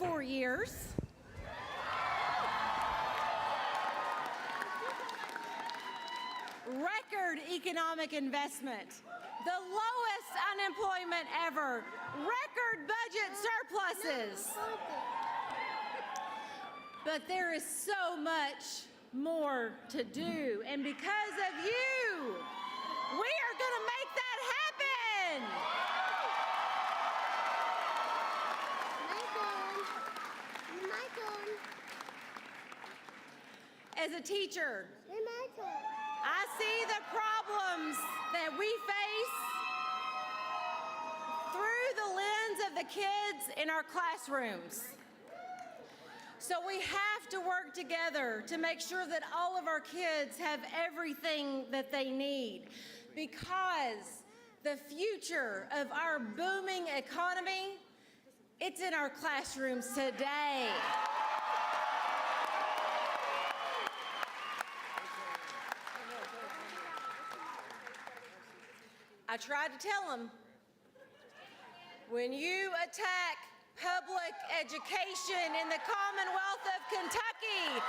4 years. Record economic investment, the lowest unemployment ever, record budget surpluses. But there is so much more to do, and because of you, we are going to make that happen. My turn. As a teacher, I see the problems that we face through the lens of the kids in our classrooms. So we have to work together to make sure that all of our kids have everything that they need, because the future of our booming economy, it's in our classrooms today. I tried to tell them, when you attack public education in the Commonwealth of Kentucky,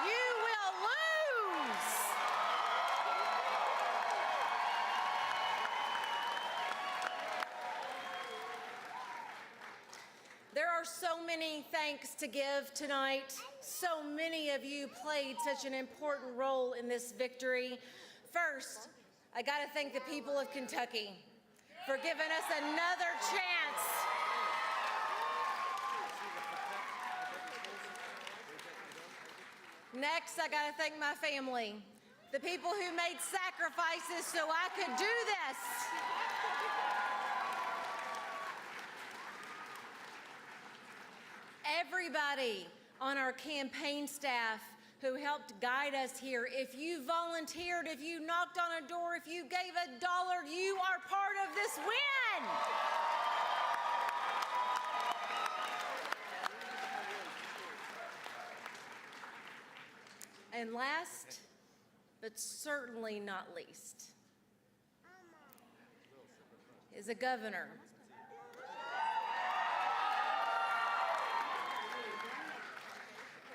you will lose. There are so many thanks to give tonight. So many of you played such an important role in this victory. First, I got to thank the people of Kentucky for giving us another chance Next, I got to thank my family, the people who made sacrifices so I could do this. Everybody on our campaign staff who helped guide us here. If you volunteered, if you knocked on a door, if you gave $1, you are part of this win. And last, but certainly not least, is a governor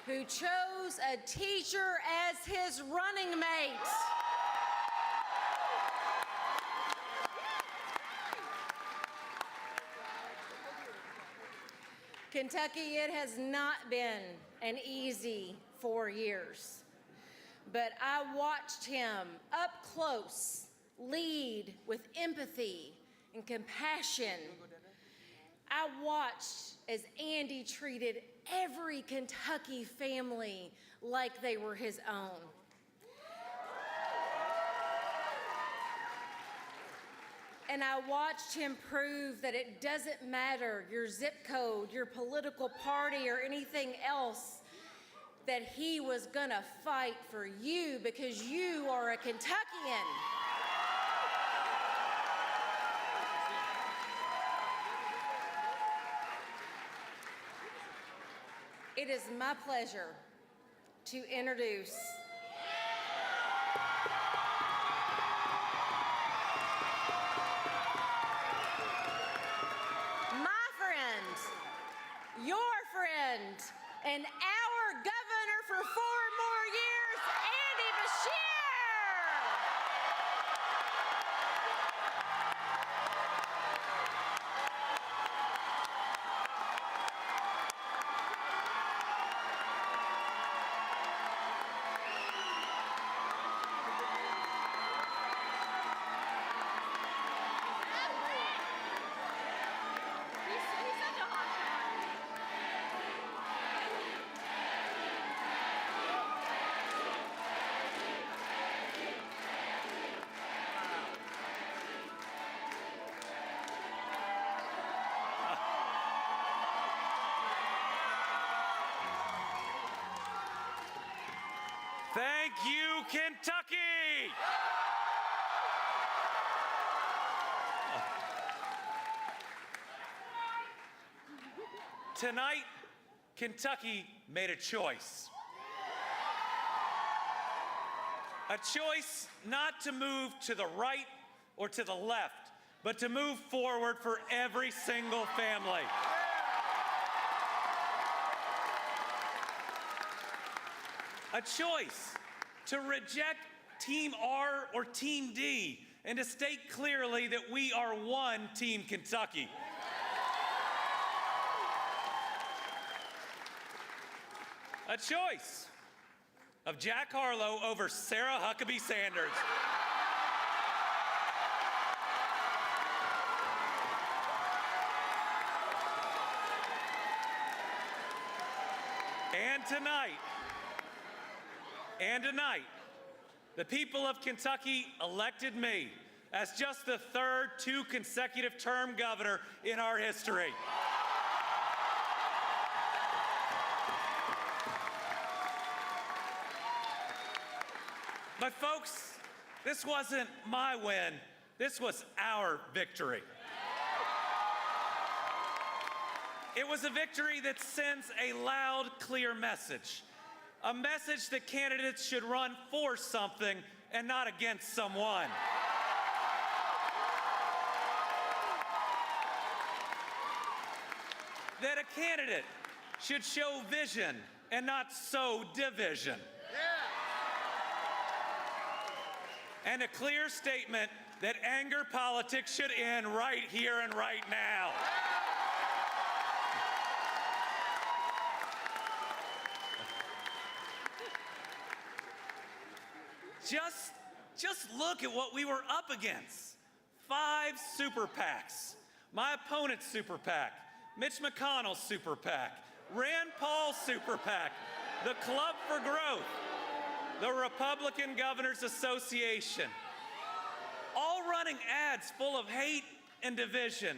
who chose a teacher as his running mate. Kentucky, it has not been an easy 4 years, but I watched him up close lead with empathy and compassion. I watched as Andy treated every Kentucky family like they were his own. And I watched him prove that it doesn't matter your zip code, your political party, or anything else, that he was gonna fight for you because you are a Kentuckian. It is my pleasure to introduce my friend, your friend, and our governor for 4 more years, Andy Beshear. Thank you, Kentucky! Tonight, Kentucky made a choice. A choice not to move to the right or to the left, but to move forward for every single family. A choice to reject Team R or Team D and to state clearly that we are one Team Kentucky. A choice of Jack Harlow over Sarah Huckabee Sanders. And tonight, the people of Kentucky elected me as just the third 2 consecutive term governor in our history. But folks, this wasn't my win, this was our victory. It was a victory that sends a loud, clear message. A message that candidates should run for something and not against someone. That a candidate should show vision and not sow division. And a clear statement that anger politics should end right here and right now. Just look at what we were up against. 5 super PACs. My opponent's super PAC, Mitch McConnell's super PAC, Rand Paul's super PAC, the Club for Growth, the Republican Governors Association, all running ads full of hate and division.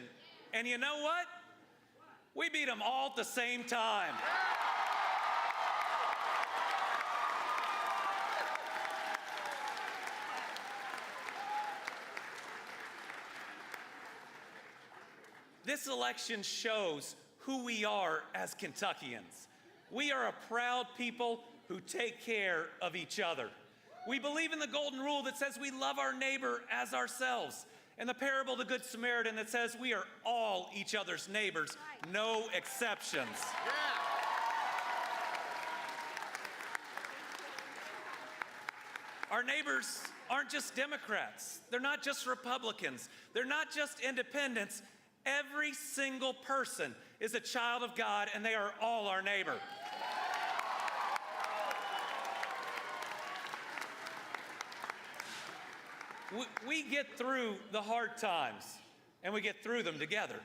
And you know what? We beat them all at the same time. This election shows who we are as Kentuckians. We are a proud people who take care of each other. We believe in the golden rule that says we love our neighbor as ourselves, and the parable of the Good Samaritan that says we are all each other's neighbors, no exceptions. Our neighbors aren't just Democrats. They're not just Republicans. They're not just independents. Every single person is a child of God, and they are all our neighbor. We get through the hard times, and we get through them together.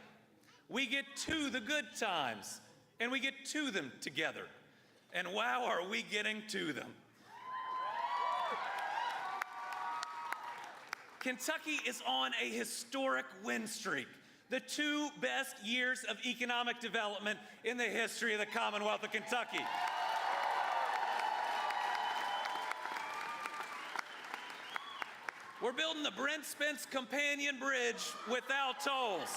We get to the good times, and we get to them together. And wow, are we getting to them. Kentucky is on a historic win streak. The 2 best years of economic development in the history of the Commonwealth of Kentucky. We're building the Brent Spence Companion Bridge without tolls.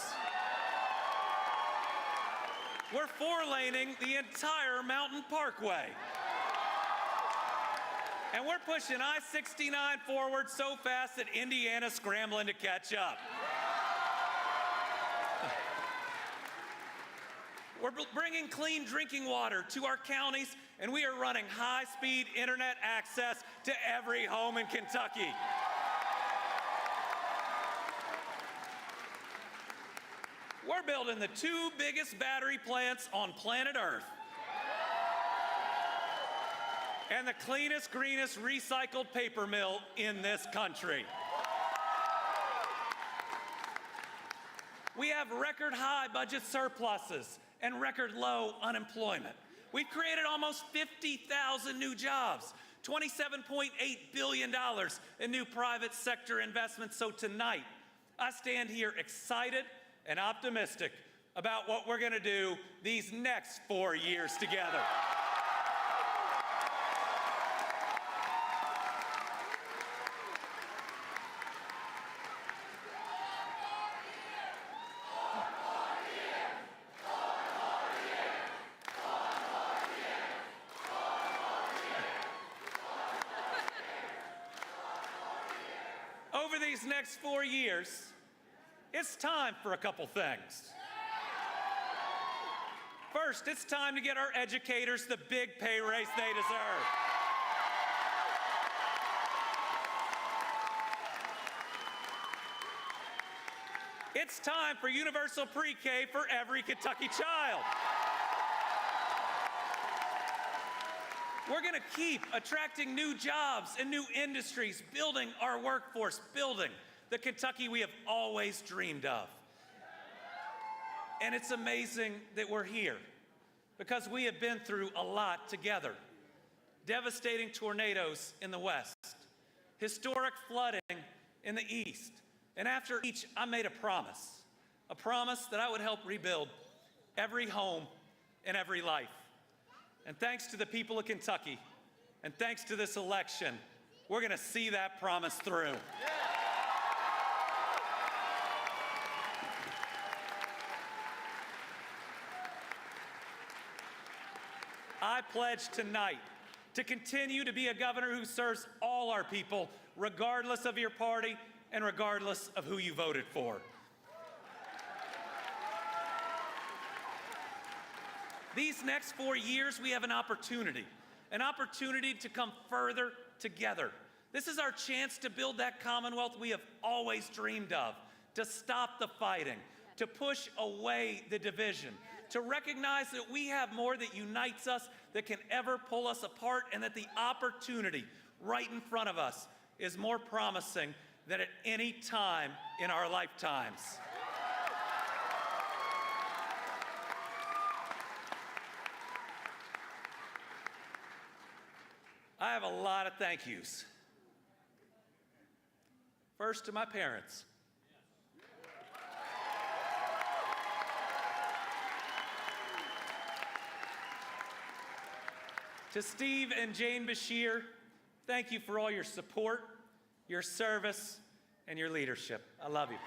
We're 4-laning the entire Mountain Parkway. And we're pushing I-69 forward so fast that Indiana's scrambling to catch up. We're bringing clean drinking water to our counties, and we are running high-speed internet access to every home in Kentucky. We're building the 2 biggest battery plants on planet Earth. And the cleanest, greenest recycled paper mill in this country. We have record high budget surpluses and record low unemployment. We've created almost 50,000 new jobs, $27.8 billion in new private sector investments. So tonight, I stand here excited and optimistic about what we're gonna do these next 4 years together. Over these next 4 years, it's time for a couple things. First, it's time to get our educators the big pay raise they deserve. It's time for universal pre-K for every Kentucky child. We're going to keep attracting new jobs and new industries, building our workforce, building the Kentucky we have always dreamed of. And it's amazing that we're here because we have been through a lot together. Devastating tornadoes in the west, historic flooding in the east. And after each, I made a promise that I would help rebuild every home and every life. And thanks to the people of Kentucky, and thanks to this election, we're going to see that promise through. I pledge tonight to continue to be a governor who serves all our people, regardless of your party and regardless of who you voted for. These next 4 years, we have an opportunity to come further together. This is our chance to build that Commonwealth we have always dreamed of, to stop the fighting, to push away the division, to recognize that we have more that unites us that can ever pull us apart, and that the opportunity right in front of us is more promising than at any time in our lifetimes. I have a lot of thank yous. First, to my parents. To Steve and Jane Beshear, thank you for all your support, your service, and your leadership. I love you.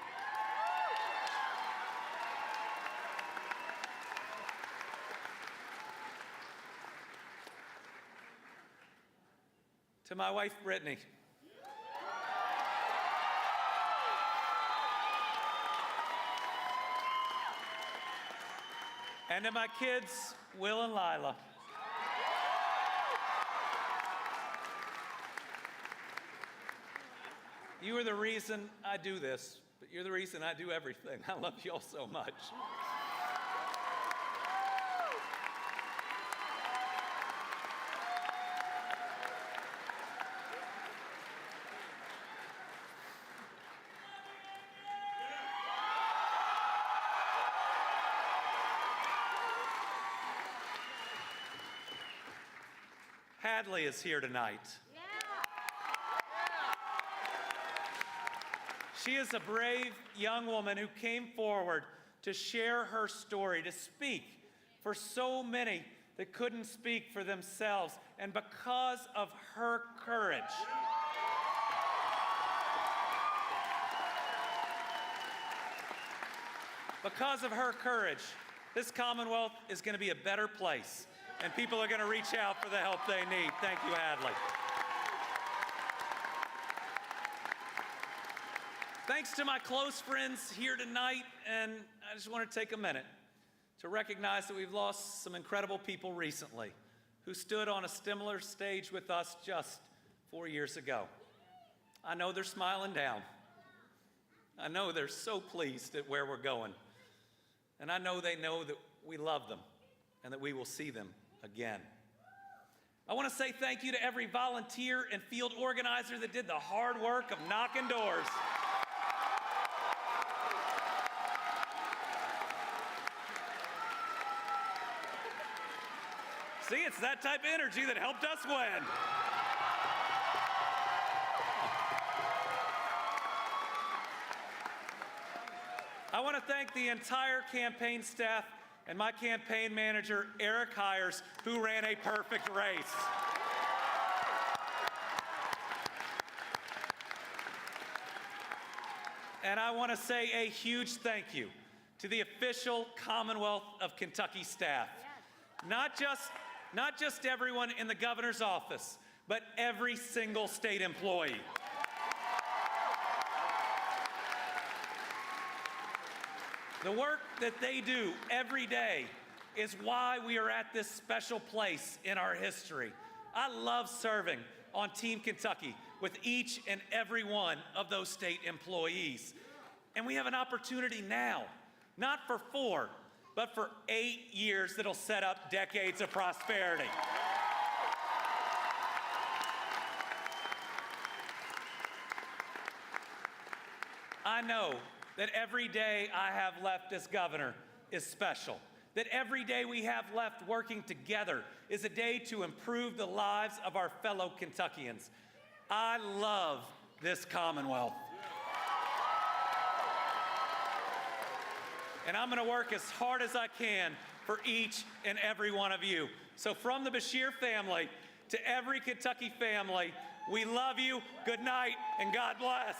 To my wife, Brittany. And to my kids, Will and Lila. You are the reason I do this, but you're the reason I do everything. I love you all so much. Hadley is here tonight. She is a brave young woman who came forward to share her story, to speak for so many that couldn't speak for themselves. And because of her courage, this Commonwealth is going to be a better place, and people are going to reach out for the help they need. Thank you, Hadley. Thanks to my close friends here tonight, and I just want to take a minute to recognize that we've lost some incredible people recently who stood on a similar stage with us just 4 years ago. I know they're smiling down. I know they're so pleased at where we're going. And I know they know that we love them and that we will see them again. I want to say thank you to every volunteer and field organizer that did the hard work of knocking doors. See, it's that type of energy that helped us win. I want to thank the entire campaign staff and my campaign manager, Eric Hires, who ran a perfect race. And I want to say a huge thank you to the official Commonwealth of Kentucky staff. Not just everyone in the governor's office, but every single state employee. The work that they do every day is why we are at this special place in our history. I love serving on Team Kentucky with each and every one of those state employees. And we have an opportunity now, not for 4, but for 8 years that'll set up decades of prosperity. I know that every day I have left as governor is special, that every day we have left working together is a day to improve the lives of our fellow Kentuckians. I love this Commonwealth. And I'm going to work as hard as I can for each and every one of you. So from the Beshear family to every Kentucky family, we love you, good night, and God bless.